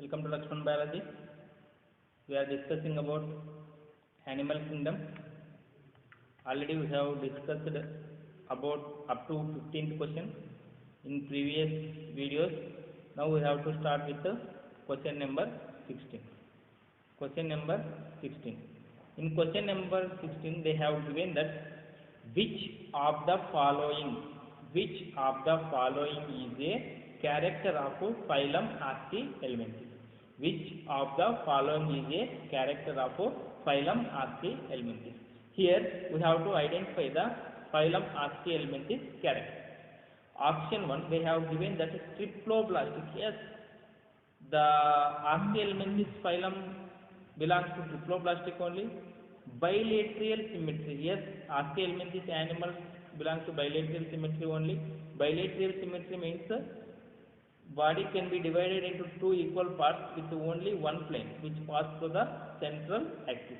Welcome to Lakshman Biology. We are discussing about animal kingdom. Already we have discussed about up to 15th question in previous videos. Now we have to start with the question number 16. Question number 16. In question number 16 they have given that which of the following is a character of phylum Archaehelminthes. Which of the following is a character of phylum Archaehelminthes? Here we have to identify the phylum Archaehelminthes character. Option 1 they have given that triploblastic. Yes, the Archaehelminthes phylum belongs to triploblastic only. Bilateral symmetry. Yes, Archaehelminthes animals belong to bilateral symmetry only. Bilateral symmetry means body can be divided into two equal parts with only one plane which passes through the central axis.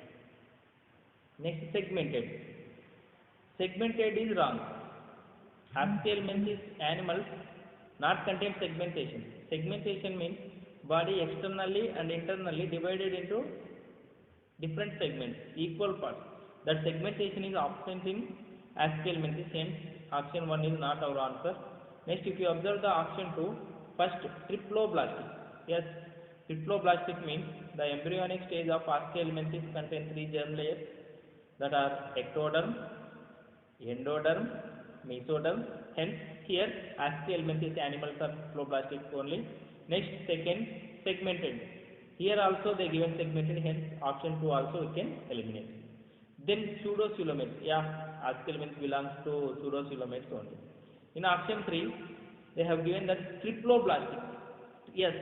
Next, segmented. Segmented is wrong. Archaehelminthes animals not contain segmentation. Segmentation means body externally and internally divided into different segments, equal parts. That segmentation is absent in Archaehelminthes. Hence, option 1 is not our answer. Next, if you observe the option 2, first triploblastic. Yes, triploblastic means the embryonic stage of Archaehelminthes contains 3 germ layers that are ectoderm, endoderm, mesoderm. Hence, here Archaehelminthes animals are triploblastic only. Next, second, segmented. Here also they given segmented. Hence, option 2 also we can eliminate. Then pseudocoelomates. Yeah, Archaehelminthes belongs to pseudocoelomates only. In option 3, they have given that triploblastic. Yes,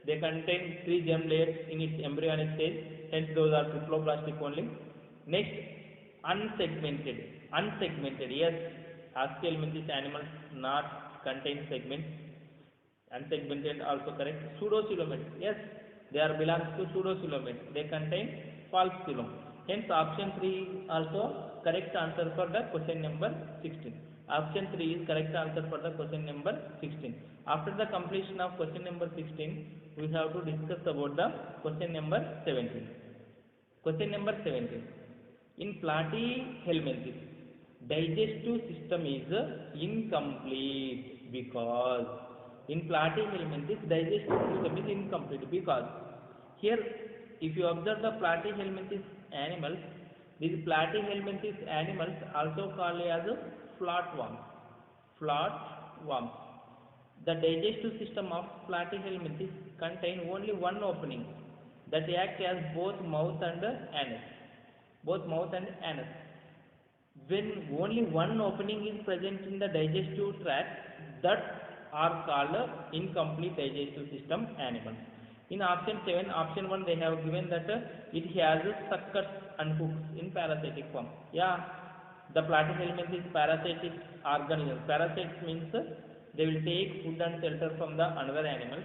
they contain 3 germ layers in its embryonic stage. Hence, those are triploblastic only. Next, unsegmented. Unsegmented. Yes, Archaehelminthes animals not contain segments. Unsegmented also correct. Pseudocoelomates. Yes, they are belongs to pseudocoelomates. They contain false coelom. Hence, option 3 is also correct answer for the question number 16. Option 3 is correct answer for the question number 16. After the completion of question number 16, we have to discuss about the question number 17. Question number 17. In Platyhelminthes, digestive system is incomplete because in Platyhelminthes digestive system is incomplete because here if you observe the Platyhelminthes animals, these Platyhelminthes animals also called as flatworms. Flatworms. The digestive system of Platyhelminthes contain only one opening that acts as both mouth and anus. Both mouth and anus. When only one opening is present in the digestive tract, that are called incomplete digestive system animals. In option 7, option 1 they have given that it has suckers and hooks in parasitic form. Yeah, the Platyhelminthes is parasitic organism. Parasites means they will take food and shelter from the another animals.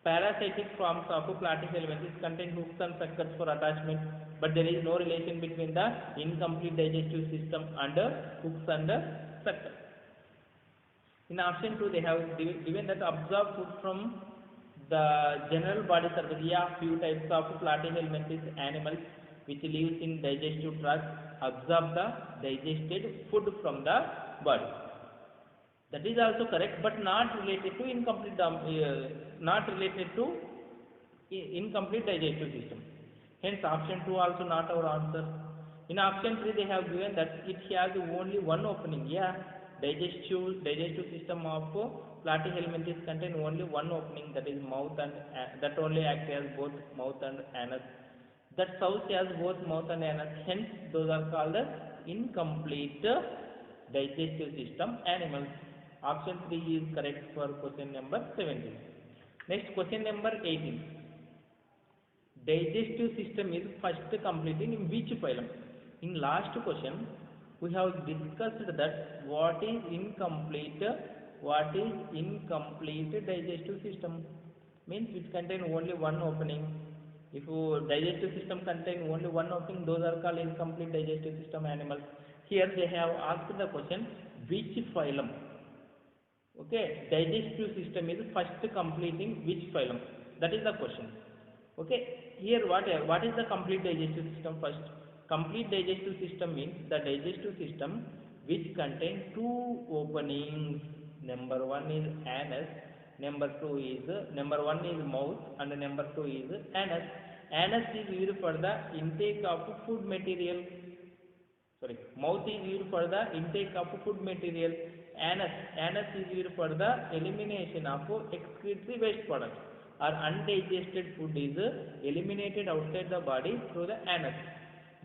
Parasitic forms of Platyhelminthes contain hooks and suckers for attachment, but there is no relation between the incomplete digestive system and hooks and suckers. In option 2, they have given that absorb food from the general body surface. Yeah, few types of Platyhelminthes animals which lives in digestive tract absorb the digested food from the body. That is also correct, but not related to incomplete digestive system. Hence, option 2 also not our answer. In option 3, they have given that it has only one opening. Yeah, digestive system of Platyhelminthes contain only one opening, that is mouth, and that only acts as both mouth and anus. That serves as both mouth and anus. Hence, those are called as incomplete digestive system animals. Option 3 is correct for question number 17. Next, question number 18. Digestive system is first completed in which phylum? In last question, we have discussed that what is incomplete digestive system means which contain only one opening. If digestive system contain only one opening, those are called incomplete digestive system animals. Here they have asked the question which phylum. Okay, digestive system is first completing which phylum. That is the question. Okay, here what is the complete digestive system? First, complete digestive system means the digestive system which contain two openings. Number one is anus, number one is mouth, and number two is anus. Anus is used for the intake of food material. Sorry, mouth is used for the intake of food material. Anus is used for the elimination of excretory waste products or undigested food is eliminated outside the body through the anus.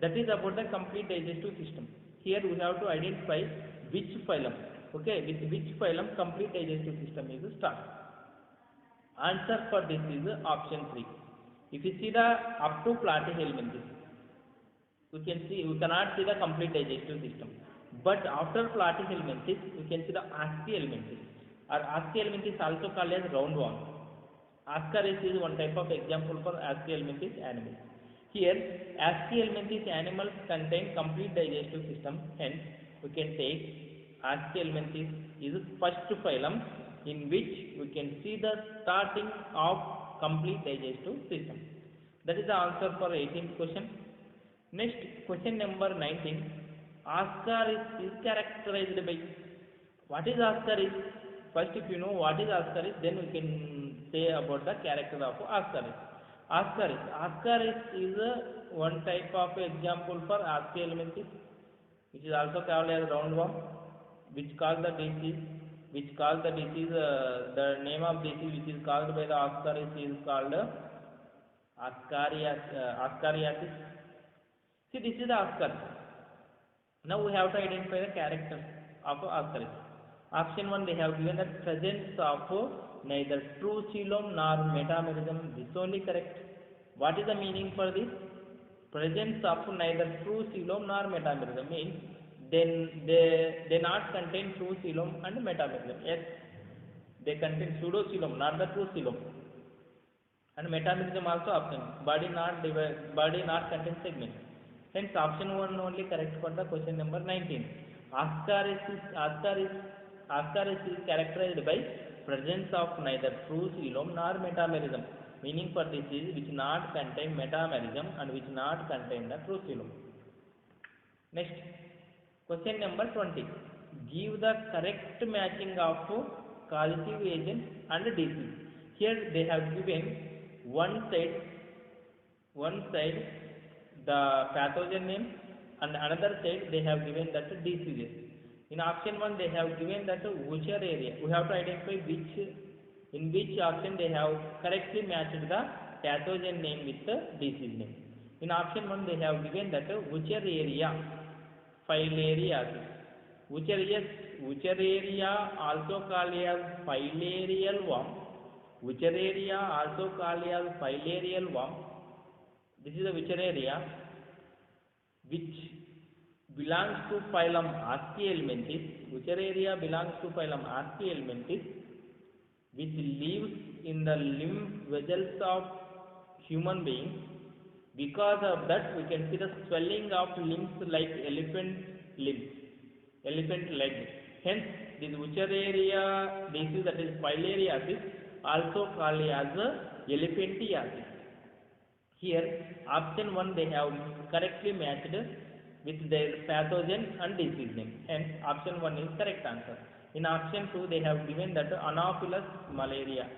That is about the complete digestive system. Here we have to identify which phylum. Okay, with which phylum complete digestive system is start. Answer for this is option 3. If you see the up to platyhelminthes, we cannot see the complete digestive system. But after platyhelminthes, we can see the ascihelminthes, or ascihelminthes also called as roundworm. Ascaris is one type of example for ascihelminthes animals. Here, ascihelminthes animals contain complete digestive system. Hence, we can take ascihelminthes is first phylum in which we can see the starting of complete digestive system. That is the answer for 18th question. Next, question number 19. Ascaris is characterized by. What is Ascaris? First, if you know what is Ascaris, then we can say about the character of Ascaris. Ascaris is one type of example for ascihelminthes, which is also called as roundworm, which cause the disease. The name of disease which is caused by the Ascaris is called Ascariasis. See, this is the Ascaris. Now we have to identify the characters of Ascaris. Option 1, they have given the presence of neither true coelom nor metamerism. This only correct. What is the meaning for this? Presence of neither true coelom nor metamerism means then they not contain true coelom and metamerism. Yes, they contain pseudocoelom, not the true coelom. And metamerism also absent. Body not contain segments. Hence, option 1 only correct for the question number 19. Ascaris is characterized by presence of neither true coelom nor metamerism. Meaning for this is which not contain metamerism and which not contain the true coelom. Next, question number 20. Give the correct matching of causative agent and disease. Here they have given one side the pathogen name, and another side they have given that diseases. In option 1 they have given that Wuchereria. We have to identify in which option they have correctly matched the pathogen name with the disease name. In option 1 they have given that Wuchereria filariasis. Wuchereria also called as filarial worm. Wuchereria also called as filarial worm. This is the Wuchereria, which belongs to phylum Ascihelminthes. Wuchereria belongs to phylum Ascihelminthes, which lives in the lymph vessels of human beings. Because of that, we can see the swelling of limbs like elephant leg. Hence, this Wuchereria disease, that is filariasis, also called as elephantiasis. Here, option 1 they have correctly matched with their pathogen and disease name. Hence, option 1 is correct answer. In option 2, they have given that Anopheles malaria.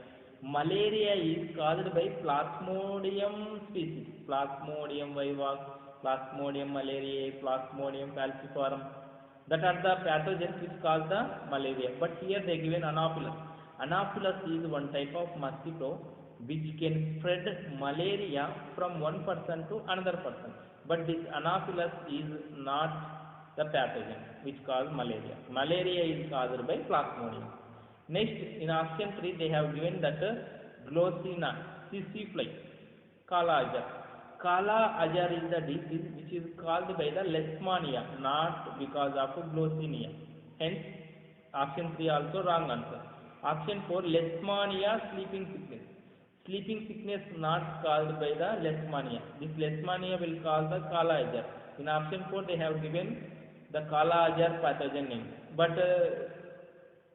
Malaria is caused by Plasmodium species. Plasmodium vivax, Plasmodium malariae, Plasmodium falciparum. That are the pathogens which cause the malaria. But here they given Anopheles. Anopheles is one type of mosquito which can spread malaria from one person to another person. But this Anopheles is not the pathogen which causes malaria. Malaria is caused by Plasmodium. Next, in option 3, they have given that Glossina, sissy fly, Kala Ajar. Kala Ajar is the disease which is caused by the Leishmania, not because of Glossinia. Hence, option 3 also wrong answer. Option 4, Leishmania, sleeping sickness. Sleeping sickness not caused by the Leishmania. This Leishmania will cause the Kala Ajar. In option 4, they have given the Kala Ajar pathogen name. But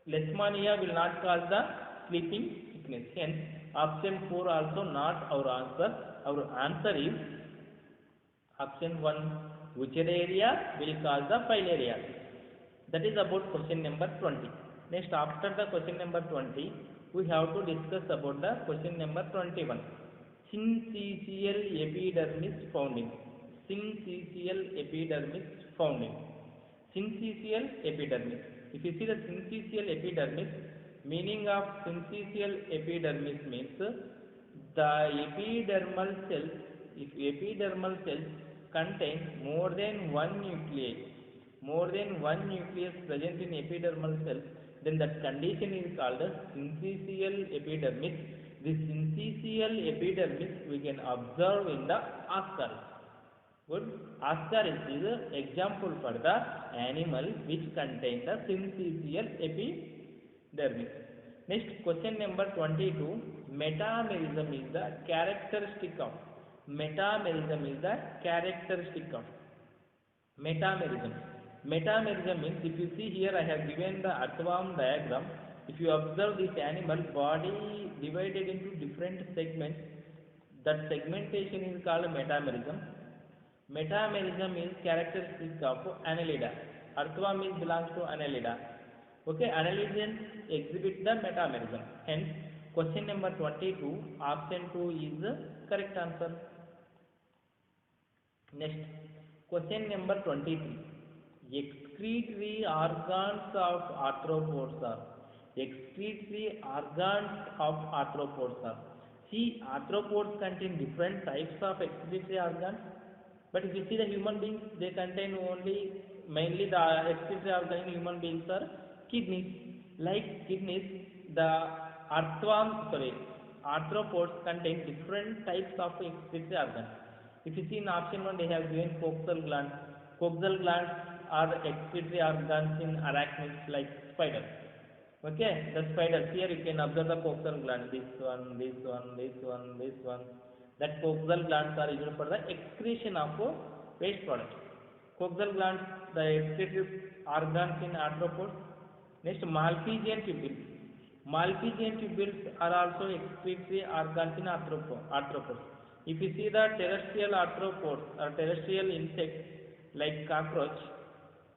Leishmania will not cause the sleeping sickness. Hence, option 4 also not our answer. Our answer is option 1, which area will cause the filariasis. That is about question number 20. Next, after the question number 20, we have to discuss about the question number 21. Syncytial epidermis found in. Syncytial epidermis found in. Syncytial epidermis. If you see the syncytial epidermis, meaning of syncytial epidermis means the epidermal cells, if epidermal cells contain more than one nucleus present in epidermal cells, then that condition is called as syncytial epidermis. This syncytial epidermis we can observe in the ascaris. Good. Ascaris is an example for the animal which contains the syncytial epidermis. Next, question number 22. Metamerism is the characteristic of. Metamerism is the characteristic of. Metamerism. Metamerism means, if you see here, I have given the earthworm diagram. If you observe this animal body divided into different segments, that segmentation is called metamerism. Metamerism is characteristic of Annelida. Earthworm belongs to Annelida. Okay, Annelids exhibit the metamerism. Hence, question number 22, option 2 is the correct answer. Next, question number 23. Excretory organs of arthropods are. Excretory organs of arthropods are. See, arthropods contain different types of excretory organs, but if you see the human beings, they contain mainly the excretory organ in human beings are kidneys. Like kidneys, the arthropods contain different types of excretory organs. If you see in option 1, they have given coxal glands. Coxal glands are excretory organs in arachnids like spiders. Okay, the spiders, here you can observe the coxal gland. This one. That coxal glands are used for the excretion of waste products. Coxal glands, the excretory organs in arthropods. Next, Malpighian tubules. Malpighian tubules are also excretory organs in arthropods. If you see the terrestrial arthropods or terrestrial insects like cockroach,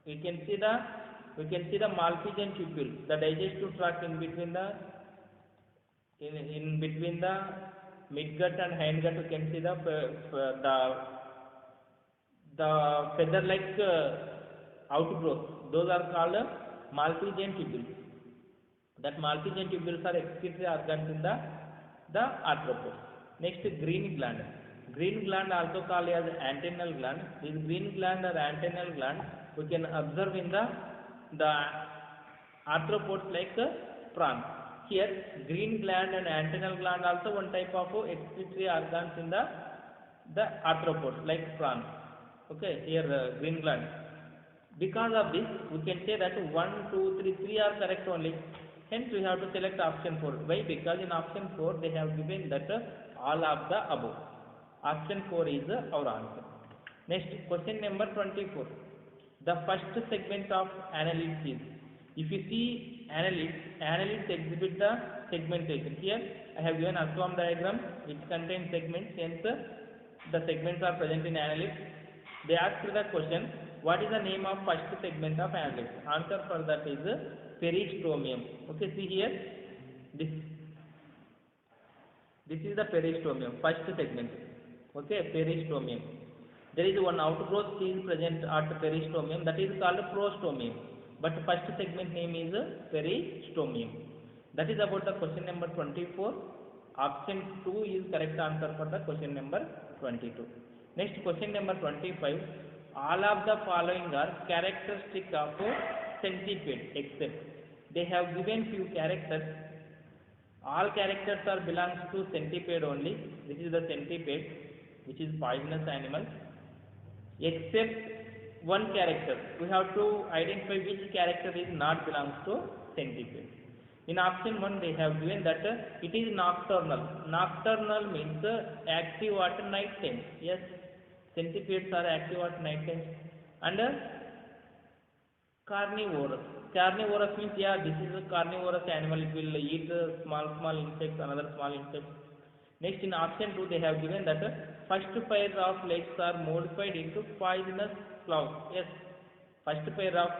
we can see the Malpighian tubule, the digestive tract in between the midgut and hindgut. You can see the feather-like outgrowth. Those are called Malpighian tubules. That Malpighian tubules are excretory organs in the arthropods. Next, green gland. Green gland also called as antennal gland. This green gland or antennal gland we can observe in the arthropods like prawns. Here, green gland and antennal gland also one type of excretory organs in the arthropods like prawns. Okay, here green gland. Because of this, we can say that 1, 2, 3 are correct only. Hence, we have to select option 4. Why? Because in option 4, they have given that all of the above. Option 4 is our answer. Next, question number 24. The first segment of annelids is. If you see annelids exhibit the segmentation. Here, I have given earthworm diagram which contains segments. Hence, the segments are present in annelids. They ask the question, what is the name of first segment of annelids? Answer for that is peristomium. Okay, see here, this is the peristomium, first segment. Okay, peristomium. There is one outgrowth is present at peristomium, that is called prostomium. But first segment name is peristomium. That is about the question number 24. Option 2 is correct answer for the question number 22. Next, question number 25. All of the following are characteristic of centipede, except they have given few characters. All characters are belongs to centipede only. This is the centipede, which is poisonous animal. Except one character, we have to identify which character is not belongs to centipede. In option 1, they have given that it is nocturnal. Nocturnal means active at night time. Yes, centipedes are active at night time. And carnivorous. Carnivorous means, yeah, this is a carnivorous animal. It will eat small insects, another small insects. Next, in option 2, they have given that first pair of legs are modified into poisonous claws. Yes, first pair of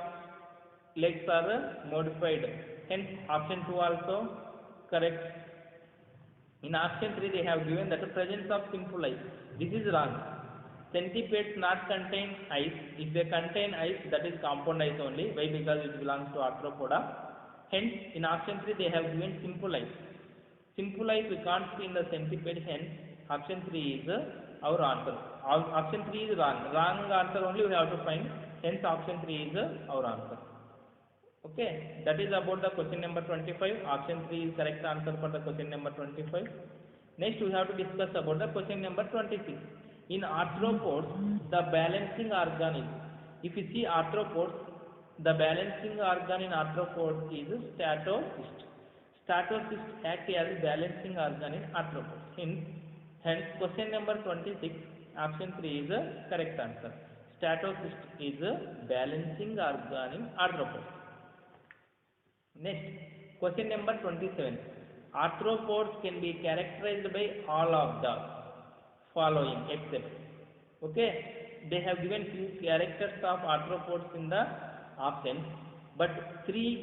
legs are modified. Hence, option 2 also correct. In option 3, they have given that the presence of simple eyes. This is wrong. Centipedes not contain eyes. If they contain eyes, that is compound eyes only. Why? Because it belongs to arthropoda. Hence, in option 3, they have given simple eyes. Simple eyes we can't see in the centipede. Hence, option 3 is our answer. Option 3 is wrong. Wrong answer only we have to find. Hence, option 3 is our answer. Okay, that is about the question number 25. Option 3 is correct answer for the question number 25. Next, we have to discuss about the question number 26. In arthropods, the balancing organ is, if you see arthropods, the balancing organ in arthropods is statocyst. Statocyst act as balancing organ in arthropods. Hence, question number 26, option 3 is the correct answer. Statocyst is a balancing organ in arthropods. Next, question number 27. Arthropods can be characterized by all of the following except. Okay, they have given few characters of arthropods in the options, but three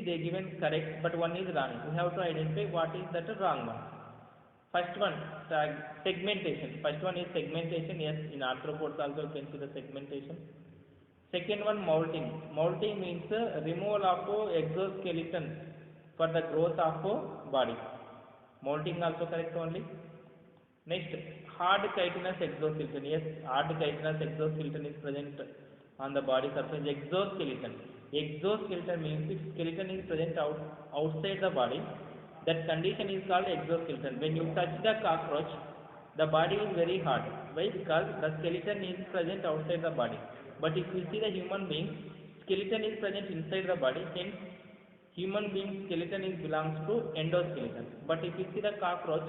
they given correct, but one is wrong. We have to identify what is that wrong one. First one, segmentation. First one is segmentation. Yes, in arthropods also you can see the segmentation. Second one, molting. Molting means removal of exoskeleton for the growth of body. Molting also correct only. Next, hard chitinous exoskeleton. Yes, hard chitinous exoskeleton is present on the body surface. Exoskeleton. Exoskeleton means if skeleton is present outside the body, that condition is called exoskeleton. When you touch the cockroach, the body is very hard. Why? Because the skeleton is present outside the body. But if you see the human being, skeleton is present inside the body. Hence, human being skeleton is belongs to endoskeleton. But if you see the cockroach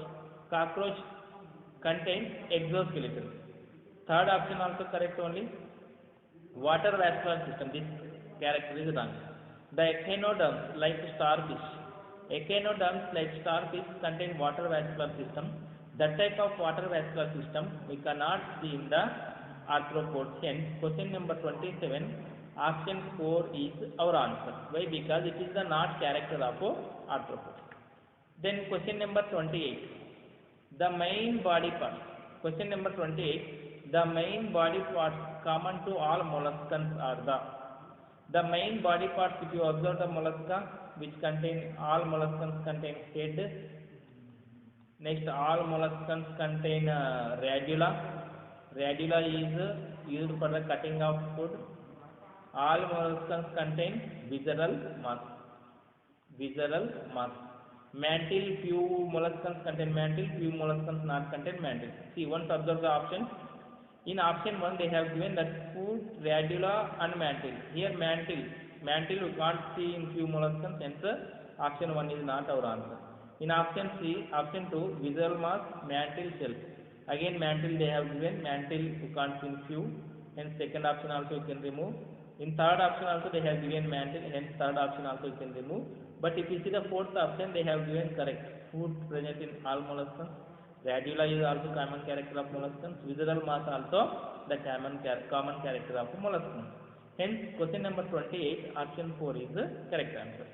contains exoskeleton. Third option also correct only. Water vascular system. This character is wrong. The echinoderms like starfish. Echinoderms like starfish contain water vascular system. That type of water vascular system we cannot see in the arthropods. Hence, question number 27, option 4 is our answer. Why? Because it is the not character of arthropods. Then question number 28, the main body parts. Question number 28, the main body parts common to all molluscans are the main body parts. If you observe the mollusca, which contain, all molluscans contain head. Next, all molluscans contain radula. Radula is used for the cutting of food. All molluscans contain visceral mass. Visceral mass. Mantle, few molluscans contain mantle, few molluscans not contain mantle. See, once observe the options. In option 1, they have given that food, radula and mantle. Here mantle we can't see in few molluscans, hence option 1 is not our answer. In option 2, visceral mass, mantle, shell. Again mantle they have given, mantle you can't see in few, hence second option also you can remove. In third option also they have given mantle, hence third option also you can remove. But if you see the fourth option, they have given correct. Food present in all molluscans. Radula is also common character of molluscans. Visceral mass also the common character of molluscans. Hence, question number 28, option 4 is the correct answer.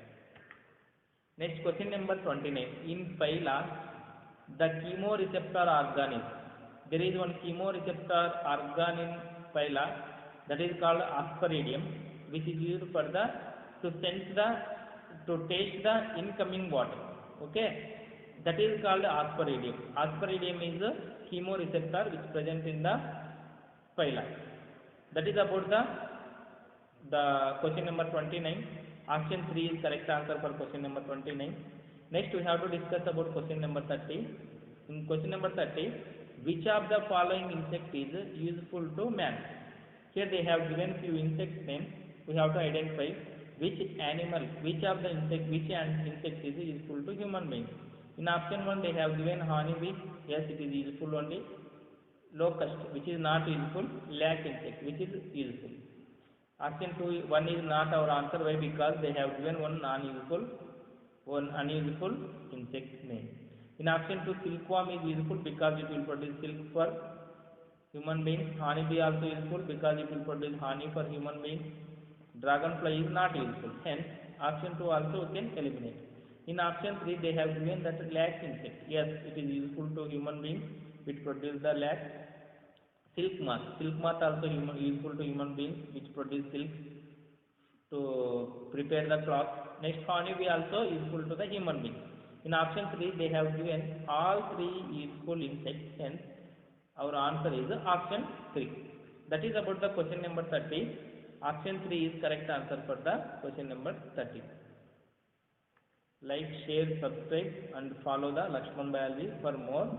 Next, question number 29. In phyla, the chemoreceptor organ is. There is one chemoreceptor organ in phyla, that is called aspergillium, which is used for to taste the incoming water. Okay, that is called aspergillium. Aspergillium is a chemoreceptor which is present in the phyla. That is about the question number 29. Option 3 is correct answer for question number 29. Next, we have to discuss about question number 30. In question number 30, which of the following insect is useful to man? Here they have given few insect names. We have to identify which of the insect is useful to human beings. In option 1, they have given honeybee. Yes, it is useful only. Locust, which is not useful. Lac insect, which is useful. Option 2, 1 is not our answer. Why? Because they have given one non-useful, one unuseful insect name. In option 2, silkworm is useful because it will produce silk for human beings. Honeybee also useful because it will produce honey for human beings. Dragonfly is not useful. Hence, option 2 also we can eliminate. In option 3, they have given that lax insect. Yes, it is useful to human beings, which produce the lax. Silk moth. Silk moth also useful to human beings, which produce silk to prepare the cloth. Next, honeybee also useful to the human beings. In option 3, they have given all 3 useful insects. Hence, our answer is option 3. That is about the question number 30. Option 3 is correct answer for the question number 30. Like, share, subscribe and follow the Lakshman Biology for more